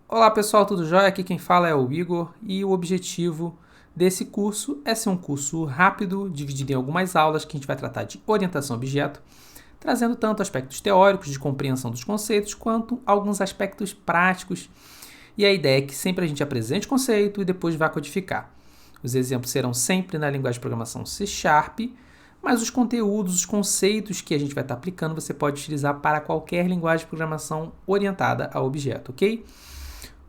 Olá pessoal, tudo jóia? Aqui quem fala é o Igor e o objetivo desse curso é ser um curso rápido, dividido em algumas aulas que a gente vai tratar de orientação a objeto, trazendo tanto aspectos teóricos de compreensão dos conceitos quanto alguns aspectos práticos. E a ideia é que sempre a gente apresente o conceito e depois vá codificar. Os exemplos serão sempre na linguagem de programação C#, mas os conteúdos, os conceitos que a gente vai estar aplicando, você pode utilizar para qualquer linguagem de programação orientada a objeto, ok?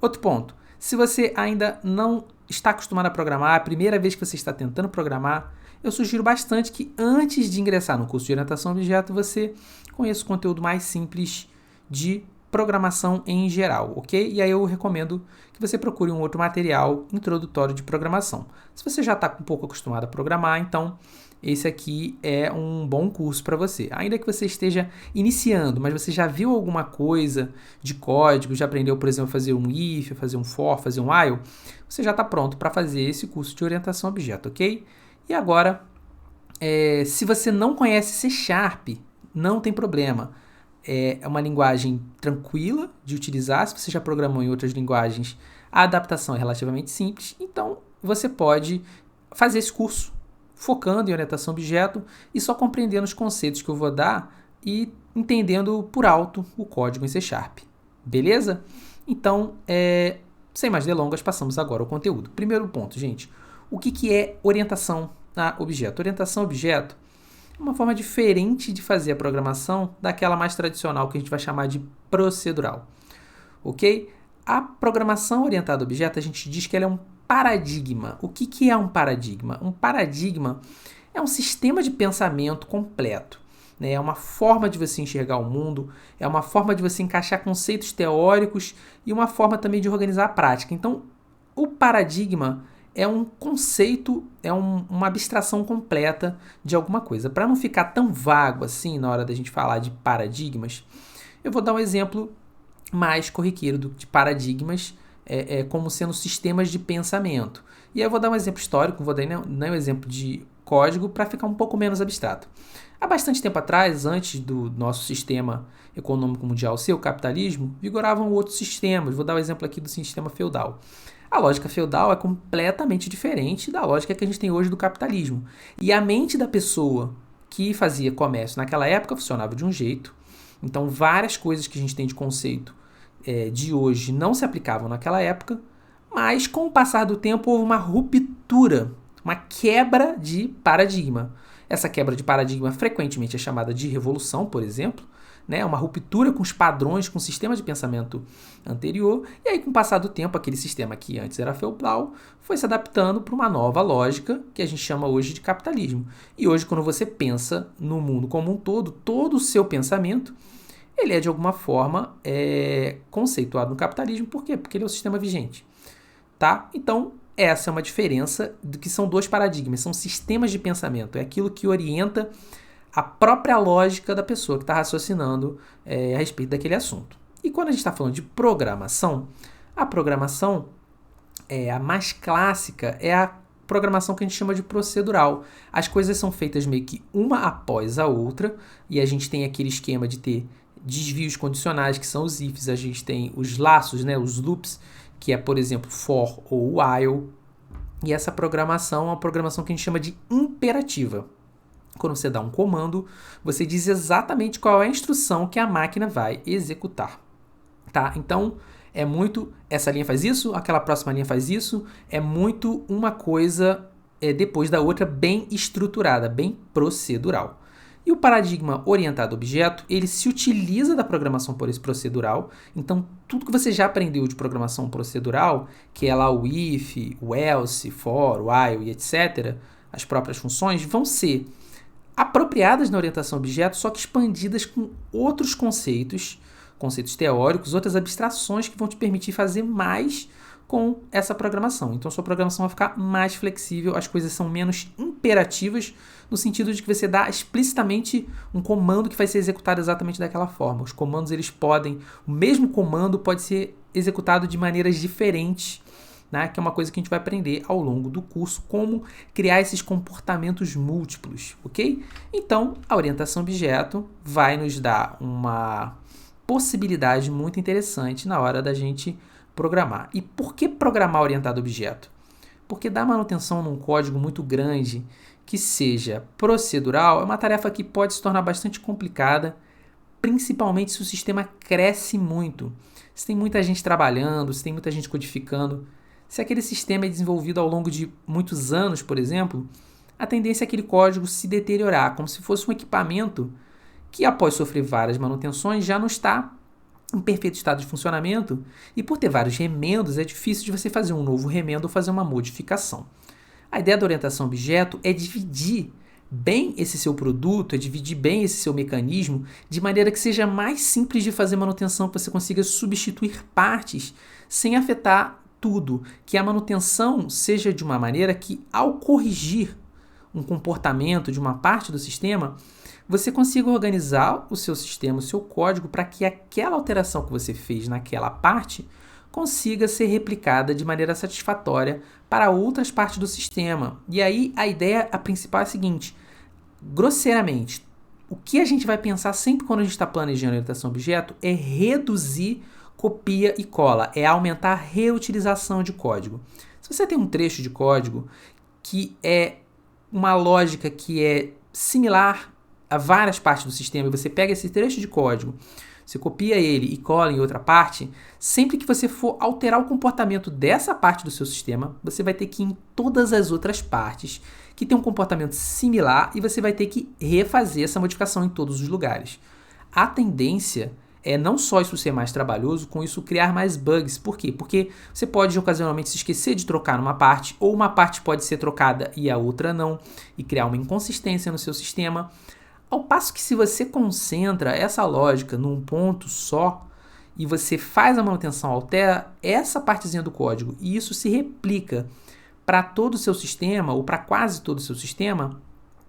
Outro ponto, se você ainda não está acostumado a programar, a primeira vez que você está tentando programar, eu sugiro bastante que antes de ingressar no curso de orientação a objeto, você conheça o conteúdo mais simples de programação em geral, ok? E aí eu recomendo que você procure um outro material introdutório de programação. Se você já está um pouco acostumado a programar, então esse aqui é um bom curso para você. Ainda que você esteja iniciando, mas você já viu alguma coisa de código, já aprendeu, por exemplo, a fazer um if, fazer um for, fazer um while, você já está pronto para fazer esse curso de orientação a objeto, ok? E agora, se você não conhece C#, não tem problema. É uma linguagem tranquila de utilizar. Se você já programou em outras linguagens, a adaptação é relativamente simples. Então, você pode fazer esse curso focando em orientação a objeto e só compreendendo os conceitos que eu vou dar e entendendo por alto o código em C#. Beleza? Então, sem mais delongas, passamos agora ao conteúdo. Primeiro ponto, gente. O que é orientação a objeto? Orientação a objeto é uma forma diferente de fazer a programação daquela mais tradicional que a gente vai chamar de procedural. Ok? A programação orientada a objeto, a gente diz que ela é um paradigma. O que é um paradigma? Um paradigma é um sistema de pensamento completo. Né? É uma forma de você enxergar o mundo, é uma forma de você encaixar conceitos teóricos e uma forma também de organizar a prática. Então, o paradigma é um conceito, uma abstração completa de alguma coisa. Para não ficar tão vago assim na hora da gente falar de paradigmas, eu vou dar um exemplo mais corriqueiro de paradigmas como sendo sistemas de pensamento. E aí eu vou dar um exemplo histórico, vou dar nem um exemplo de código para ficar um pouco menos abstrato. Há bastante tempo atrás, antes do nosso sistema econômico mundial ser o capitalismo, vigoravam outros sistemas. Vou dar um exemplo aqui do sistema feudal. A lógica feudal é completamente diferente da lógica que a gente tem hoje do capitalismo. E a mente da pessoa que fazia comércio naquela época funcionava de um jeito. Então, várias coisas que a gente tem de conceito de hoje não se aplicavam naquela época, mas com o passar do tempo houve uma ruptura, uma quebra de paradigma. Essa quebra de paradigma frequentemente é chamada de revolução, por exemplo, né? Uma ruptura com os padrões, com o sistema de pensamento anterior, e aí com o passar do tempo, aquele sistema que antes era feudal foi se adaptando para uma nova lógica que a gente chama hoje de capitalismo. E hoje, quando você pensa no mundo como um todo o seu pensamento ele é de alguma forma conceituado no capitalismo. Por quê? Porque ele é o sistema vigente. Tá? Então, essa é uma diferença do que são dois paradigmas, são sistemas de pensamento. É aquilo que orienta a própria lógica da pessoa que está raciocinando a respeito daquele assunto. E quando a gente está falando de programação, a programação a mais clássica é a programação que a gente chama de procedural. As coisas são feitas meio que uma após a outra, e a gente tem aquele esquema de ter desvios condicionais, que são os ifs, a gente tem os laços, né, os loops, que é, por exemplo, for ou while, e essa programação é uma programação que a gente chama de imperativa. Quando você dá um comando, você diz exatamente qual é a instrução que a máquina vai executar. Tá? Então, é muito, essa linha faz isso, aquela próxima linha faz isso, é muito uma coisa depois da outra bem estruturada, bem procedural. E o paradigma orientado a objeto, ele se utiliza da programação por esse procedural. Então, tudo que você já aprendeu de programação procedural, que é lá o if, o else, for, while e etc., as próprias funções, vão ser apropriadas na orientação a objeto, só que expandidas com outros conceitos teóricos, outras abstrações que vão te permitir fazer mais com essa programação. Então, sua programação vai ficar mais flexível, as coisas são menos imperativas, no sentido de que você dá explicitamente um comando que vai ser executado exatamente daquela forma. Os comandos, o mesmo comando pode ser executado de maneiras diferentes, né? Que é uma coisa que a gente vai aprender ao longo do curso, como criar esses comportamentos múltiplos, ok? Então, a orientação a objeto vai nos dar uma possibilidade muito interessante na hora da gente programar. E por que programar orientado a objeto? Porque dar manutenção num código muito grande que seja procedural é uma tarefa que pode se tornar bastante complicada, principalmente se o sistema cresce muito. Se tem muita gente trabalhando, se tem muita gente codificando, se aquele sistema é desenvolvido ao longo de muitos anos, por exemplo, a tendência é aquele código se deteriorar, como se fosse um equipamento que, após sofrer várias manutenções, já não está em perfeito estado de funcionamento, e por ter vários remendos, é difícil de você fazer um novo remendo ou fazer uma modificação. A ideia da orientação a objeto é dividir bem esse seu produto, é dividir bem esse seu mecanismo, de maneira que seja mais simples de fazer manutenção, que você consiga substituir partes sem afetar tudo, que a manutenção seja de uma maneira que, ao corrigir um comportamento de uma parte do sistema, você consiga organizar o seu sistema, o seu código, para que aquela alteração que você fez naquela parte consiga ser replicada de maneira satisfatória para outras partes do sistema. E aí a ideia, a principal é a seguinte: grosseiramente, o que a gente vai pensar sempre quando a gente está planejando orientação a objeto é reduzir copia e cola, é aumentar a reutilização de código. Se você tem um trecho de código que é uma lógica que é similar a várias partes do sistema, e você pega esse trecho de código, você copia ele e cola em outra parte, sempre que você for alterar o comportamento dessa parte do seu sistema, você vai ter que ir em todas as outras partes que tem um comportamento similar e você vai ter que refazer essa modificação em todos os lugares. A tendência é não só isso ser mais trabalhoso, com isso criar mais bugs. Por quê? Porque você pode ocasionalmente se esquecer de trocar numa parte, ou uma parte pode ser trocada e a outra não, e criar uma inconsistência no seu sistema. Ao passo que, se você concentra essa lógica num ponto só e você faz a manutenção, altera essa partezinha do código e isso se replica para todo o seu sistema ou para quase todo o seu sistema,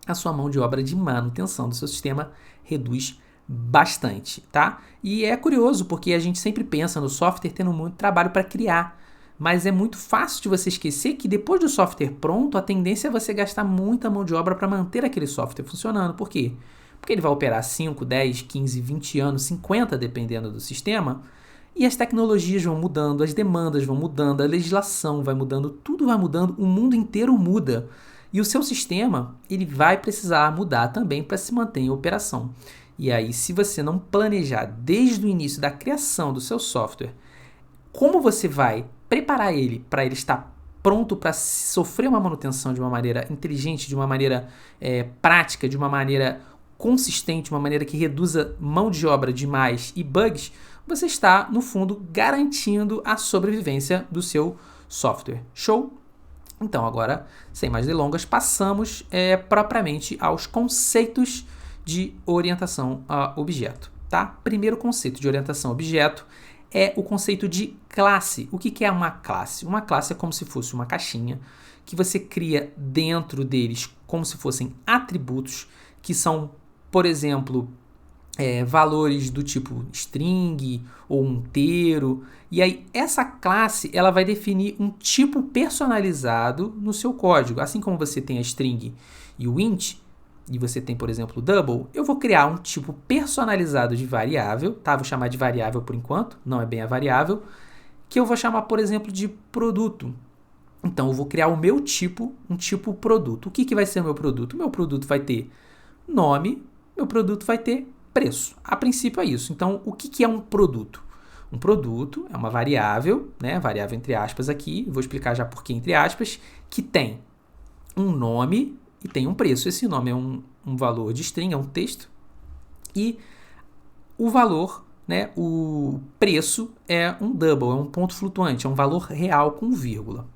a sua mão de obra de manutenção do seu sistema reduz bastante, tá? E é curioso porque a gente sempre pensa no software tendo muito trabalho para criar, mas é muito fácil de você esquecer que depois do software pronto, a tendência é você gastar muita mão de obra para manter aquele software funcionando. Por quê? Porque ele vai operar 5, 10, 15, 20 anos, 50, dependendo do sistema, e as tecnologias vão mudando, as demandas vão mudando, a legislação vai mudando, tudo vai mudando, o mundo inteiro muda. E o seu sistema, ele vai precisar mudar também para se manter em operação. E aí, se você não planejar desde o início da criação do seu software, como você vai preparar ele para ele estar pronto para sofrer uma manutenção de uma maneira inteligente, de uma maneira prática, de uma maneira consistente, uma maneira que reduza mão de obra demais e bugs, você está, no fundo, garantindo a sobrevivência do seu software. Show? Então, agora, sem mais delongas, passamos propriamente aos conceitos de orientação a objeto. Tá? Primeiro conceito de orientação a objeto é o conceito de classe. O que é uma classe? Uma classe é como se fosse uma caixinha que você cria dentro deles como se fossem atributos que são, por exemplo, valores do tipo string ou um inteiro. E aí essa classe ela vai definir um tipo personalizado no seu código. Assim como você tem a string e o int, e você tem, por exemplo, o double, eu vou criar um tipo personalizado de variável, tá? Vou chamar de variável por enquanto, não é bem a variável, que eu vou chamar, por exemplo, de produto. Então, eu vou criar o meu tipo, um tipo produto. O que vai ser o meu produto? O meu produto vai ter nome, meu produto vai ter preço. A princípio é isso. Então, o que é um produto? Um produto é uma variável, né? Variável entre aspas aqui, vou explicar já por que entre aspas, que tem um nome e tem um preço. Esse nome é um valor de string, é um texto. E o valor, né, o preço é um double, é um ponto flutuante, é um valor real com vírgula.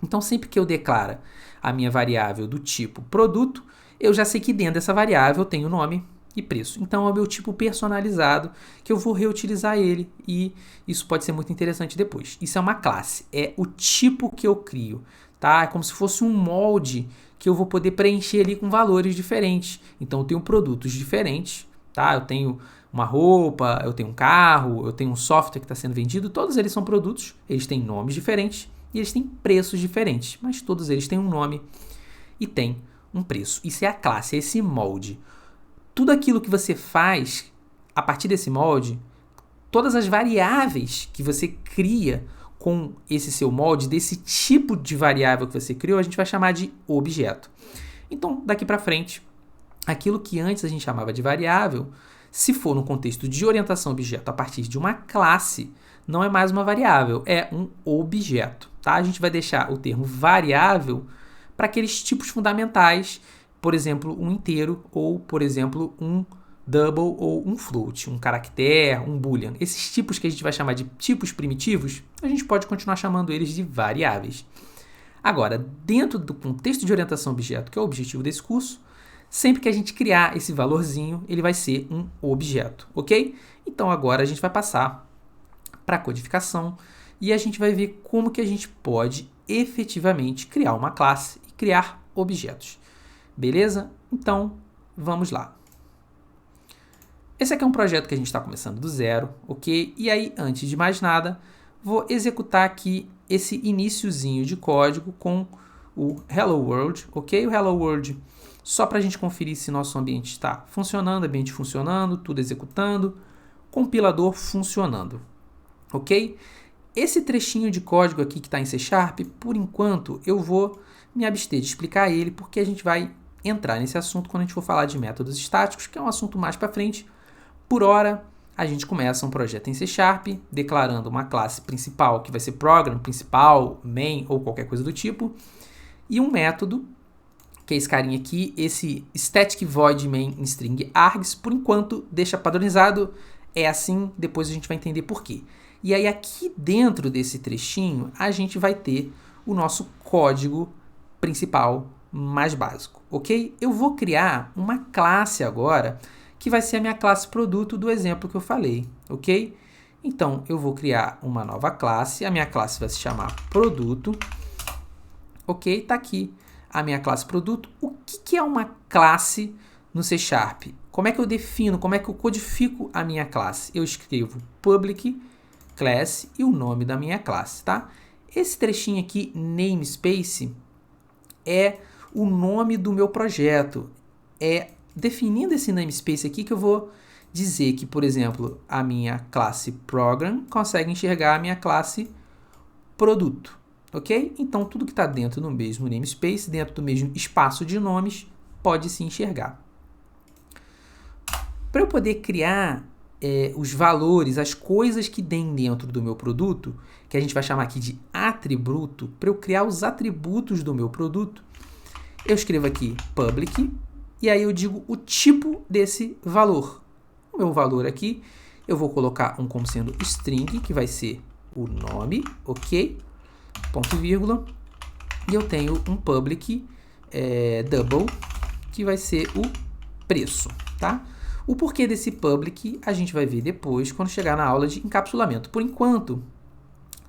Então, sempre que eu declaro a minha variável do tipo produto, eu já sei que dentro dessa variável tem o nome e preço. Então, é o meu tipo personalizado que eu vou reutilizar ele e isso pode ser muito interessante depois. Isso é uma classe, é o tipo que eu crio, tá? É como se fosse um molde que eu vou poder preencher ali com valores diferentes. Então, eu tenho produtos diferentes, tá? Eu tenho uma roupa, eu tenho um carro, eu tenho um software que está sendo vendido. Todos eles são produtos, eles têm nomes diferentes e eles têm preços diferentes, mas todos eles têm um nome e têm um preço. Isso é a classe, é esse molde. Tudo aquilo que você faz a partir desse molde, todas as variáveis que você cria com esse seu molde, desse tipo de variável que você criou, a gente vai chamar de objeto. Então, daqui para frente, aquilo que antes a gente chamava de variável, se for no contexto de orientação objeto a partir de uma classe, não é mais uma variável, é um objeto. Tá? A gente vai deixar o termo variável para aqueles tipos fundamentais, por exemplo, um inteiro ou, por exemplo, um double ou um float, um caractere, um boolean. Esses tipos que a gente vai chamar de tipos primitivos, a gente pode continuar chamando eles de variáveis. Agora, dentro do contexto de orientação objeto, que é o objetivo desse curso, sempre que a gente criar esse valorzinho, ele vai ser um objeto, ok? Então, agora a gente vai passar para a codificação e a gente vai ver como que a gente pode efetivamente criar uma classe e criar objetos. Beleza? Então, vamos lá. Esse aqui é um projeto que a gente está começando do zero, ok? E aí, antes de mais nada, vou executar aqui esse iniciozinho de código com o Hello World, ok? O Hello World, só para a gente conferir se nosso ambiente está funcionando, ambiente funcionando, tudo executando, compilador funcionando, ok? Esse trechinho de código aqui que está em C#, por enquanto, eu vou me abster de explicar ele, porque a gente vai entrar nesse assunto quando a gente for falar de métodos estáticos, que é um assunto mais para frente. Por hora, a gente começa um projeto em C#, declarando uma classe principal, que vai ser program, principal, main ou qualquer coisa do tipo, e um método, que é esse carinha aqui, esse static void main string args, por enquanto deixa padronizado, é assim, depois a gente vai entender por quê. E aí aqui dentro desse trechinho, a gente vai ter o nosso código principal mais básico, ok? Eu vou criar uma classe agora, que vai ser a minha classe produto do exemplo que eu falei, ok? Então, eu vou criar uma nova classe, a minha classe vai se chamar produto, ok? Tá aqui a minha classe produto. O que é uma classe no C#? Como é que eu defino, como é que eu codifico a minha classe? Eu escrevo public class e o nome da minha classe, tá? Esse trechinho aqui, namespace, é o nome do meu projeto. É definindo esse namespace aqui que eu vou dizer que, por exemplo, a minha classe program consegue enxergar a minha classe produto, ok? Então, tudo que está dentro do mesmo namespace, dentro do mesmo espaço de nomes, pode se enxergar. Para eu poder criar os valores, as coisas que tem dentro do meu produto, que a gente vai chamar aqui de atributo, para eu criar os atributos do meu produto, eu escrevo aqui public, e aí eu digo o tipo desse valor. O meu valor aqui, eu vou colocar um como sendo string, que vai ser o nome, ok? Ponto e vírgula. E eu tenho um public double, que vai ser o preço, tá? O porquê desse public a gente vai ver depois, quando chegar na aula de encapsulamento. Por enquanto,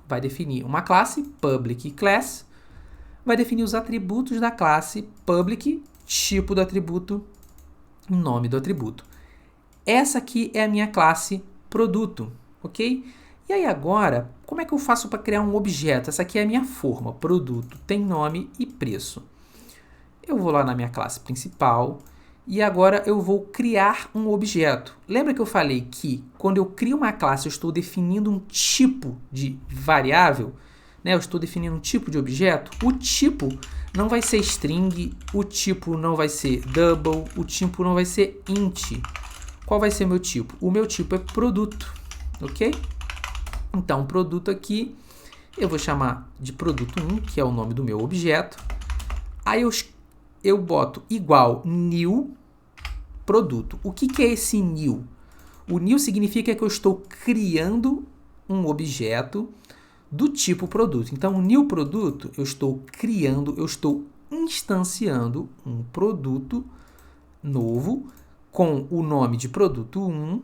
vai definir uma classe, public class, vai definir os atributos da classe public, tipo do atributo, nome do atributo. Essa aqui é a minha classe produto, ok? E aí agora, como é que eu faço para criar um objeto? Essa aqui é a minha forma, produto, tem nome e preço. Eu vou lá na minha classe principal e agora eu vou criar um objeto. Lembra que eu falei que quando eu crio uma classe eu estou definindo um tipo de variável? Né? Eu estou definindo um tipo de objeto. O tipo não vai ser string, o tipo não vai ser double, o tipo não vai ser int. Qual vai ser meu tipo? O meu tipo é produto, ok? Então, produto aqui, eu vou chamar de produto 1, que é o nome do meu objeto. Aí eu boto igual new produto. O que é esse new? O new significa que eu estou criando um objeto do tipo produto. Então, o new produto, eu estou criando, eu estou instanciando um produto novo com o nome de produto 1,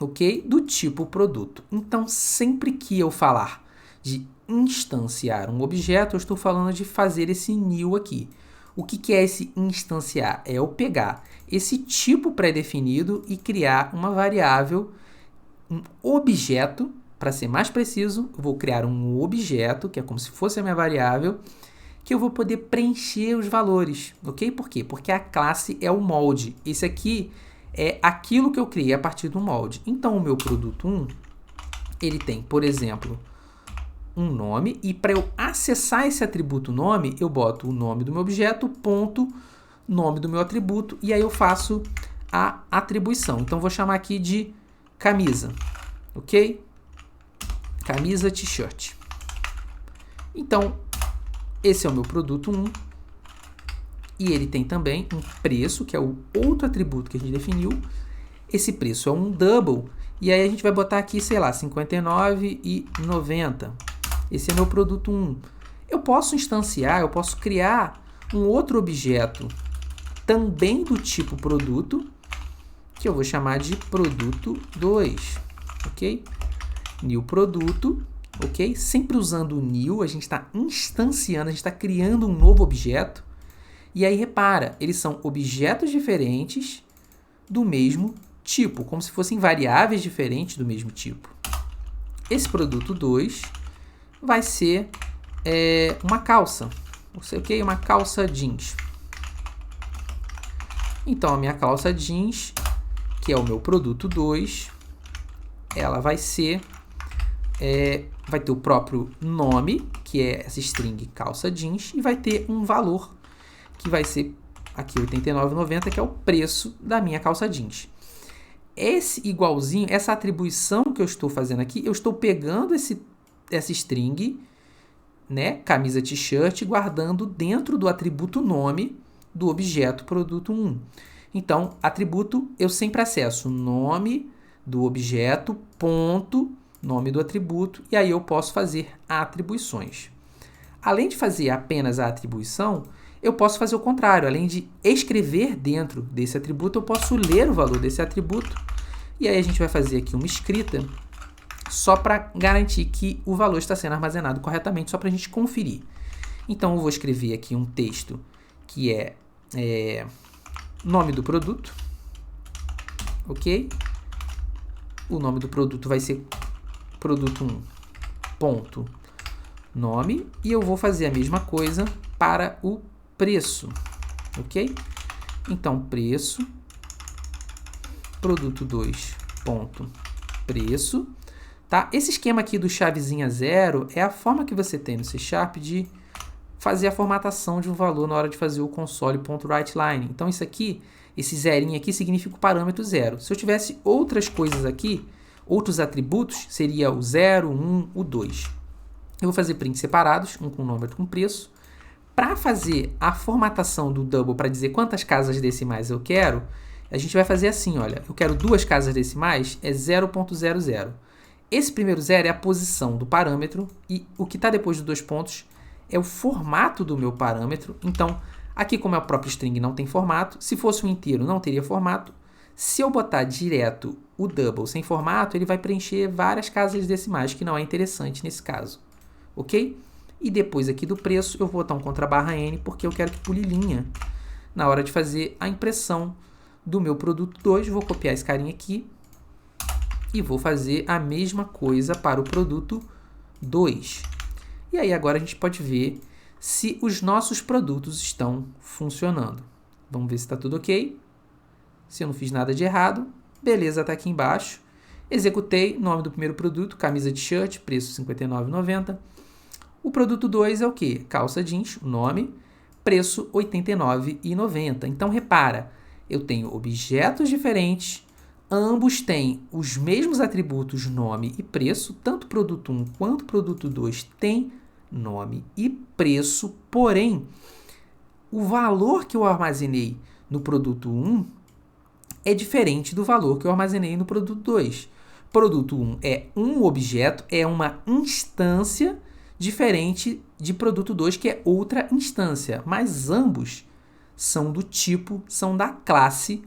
ok? Do tipo produto. Então, sempre que eu falar de instanciar um objeto, eu estou falando de fazer esse new aqui. O que é esse instanciar? É eu pegar esse tipo pré-definido e criar uma variável, um objeto. Para ser mais preciso, eu vou criar um objeto, que é como se fosse a minha variável, que eu vou poder preencher os valores, ok? Por quê? Porque a classe é o molde. Esse aqui é aquilo que eu criei a partir do molde. Então, o meu produto 1, ele tem, por exemplo, um nome, e para eu acessar esse atributo nome, eu boto o nome do meu objeto, ponto, nome do meu atributo, e aí eu faço a atribuição. Então, vou chamar aqui de camisa, ok? Camisa t-shirt. Então, esse é o meu produto 1, e ele tem também um preço, que é o outro atributo que a gente definiu. Esse preço é um double, e aí a gente vai botar aqui, sei lá, R$ 59,90. Esse é meu produto 1. Eu posso instanciar, eu posso criar um outro objeto também do tipo produto, que eu vou chamar de produto 2, ok? New produto, ok? Sempre usando o new, a gente está instanciando, a gente está criando um novo objeto. E aí, repara, eles são objetos diferentes do mesmo tipo, como se fossem variáveis diferentes do mesmo tipo. Esse produto 2 vai ser uma calça, ok? Uma calça jeans. Então, a minha calça jeans, que é o meu produto 2, ela vai ser, vai ter o próprio nome, que é essa string calça jeans, e vai ter um valor, que vai ser aqui R$ 89,90, que é o preço da minha calça jeans. Esse igualzinho, essa atribuição que eu estou fazendo aqui, eu estou pegando essa string, né, camisa t-shirt, guardando dentro do atributo nome do objeto produto 1. Então, atributo, eu sempre acesso nome do objeto, ponto, nome do atributo, e aí eu posso fazer atribuições. Além de fazer apenas a atribuição, eu posso fazer o contrário. Além de escrever dentro desse atributo, eu posso ler o valor desse atributo. E aí a gente vai fazer aqui uma escrita só para garantir que o valor está sendo armazenado corretamente, só para a gente conferir. Então, eu vou escrever aqui um texto que é nome do produto, ok? O nome do produto vai ser produto 1, ponto, nome, e eu vou fazer a mesma coisa para o preço, ok? Então, preço, produto 2, ponto, preço, tá? Esse esquema aqui do chavezinha 0 é a forma que você tem no C# de fazer a formatação de um valor na hora de fazer o console.writeLine. Então, isso aqui, esse zerinho aqui significa o parâmetro 0. Se eu tivesse outras coisas aqui, outros atributos, seria o 0, 1, o 2. Eu vou fazer prints separados, um com nome e outro com preço. Para fazer a formatação do double, para dizer quantas casas decimais eu quero, a gente vai fazer assim, olha, eu quero 2 casas decimais, é 0.00. Esse primeiro 0 é a posição do parâmetro, e o que está depois dos 2 pontos é o formato do meu parâmetro. Então, aqui como é o próprio string, não tem formato. Se fosse um inteiro, não teria formato. Se eu botar direto o double sem formato, ele vai preencher várias casas decimais, que não é interessante nesse caso, ok? E depois aqui do preço, eu vou botar um contrabarra N, porque eu quero que pule linha na hora de fazer a impressão do meu produto 2. Vou copiar esse carinha aqui e vou fazer a mesma coisa para o produto 2. E aí agora a gente pode ver se os nossos produtos estão funcionando. Vamos ver se está tudo ok. Se eu não fiz nada de errado, beleza, está aqui embaixo. Executei, nome do primeiro produto, camisa t-shirt, preço R$ 59,90. O produto 2 é o quê? Calça jeans, nome, preço R$ 89,90. Então, repara, eu tenho objetos diferentes, ambos têm os mesmos atributos nome e preço, tanto o produto 1 quanto o produto 2 têm nome e preço, porém, o valor que eu armazenei no produto 1 é diferente do valor que eu armazenei no produto 2. Produto 1 é um objeto, é uma instância diferente de produto 2, que é outra instância, mas ambos são do tipo, são da classe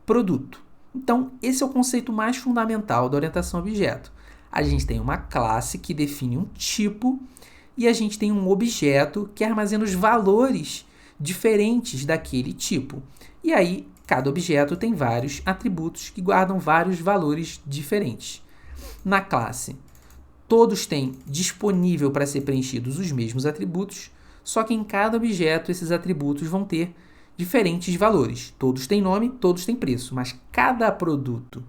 produto. Então, esse é o conceito mais fundamental da orientação a objeto. A gente tem uma classe que define um tipo e a gente tem um objeto que armazena os valores diferentes daquele tipo. E aí, cada objeto tem vários atributos que guardam vários valores diferentes. Na classe, todos têm disponível para ser preenchidos os mesmos atributos, só que em cada objeto esses atributos vão ter diferentes valores. Todos têm nome, todos têm preço, mas cada produto,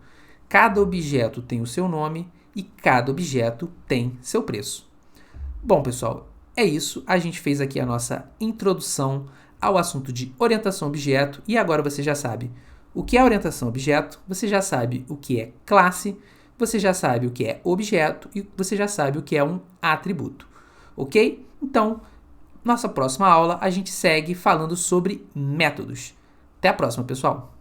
cada objeto tem o seu nome e cada objeto tem seu preço. Bom, pessoal, é isso. A gente fez aqui a nossa introdução ao assunto de orientação objeto e agora você já sabe o que é orientação objeto, você já sabe o que é classe, você já sabe o que é objeto e você já sabe o que é um atributo, ok? Então, nossa próxima aula a gente segue falando sobre métodos. Até a próxima, pessoal!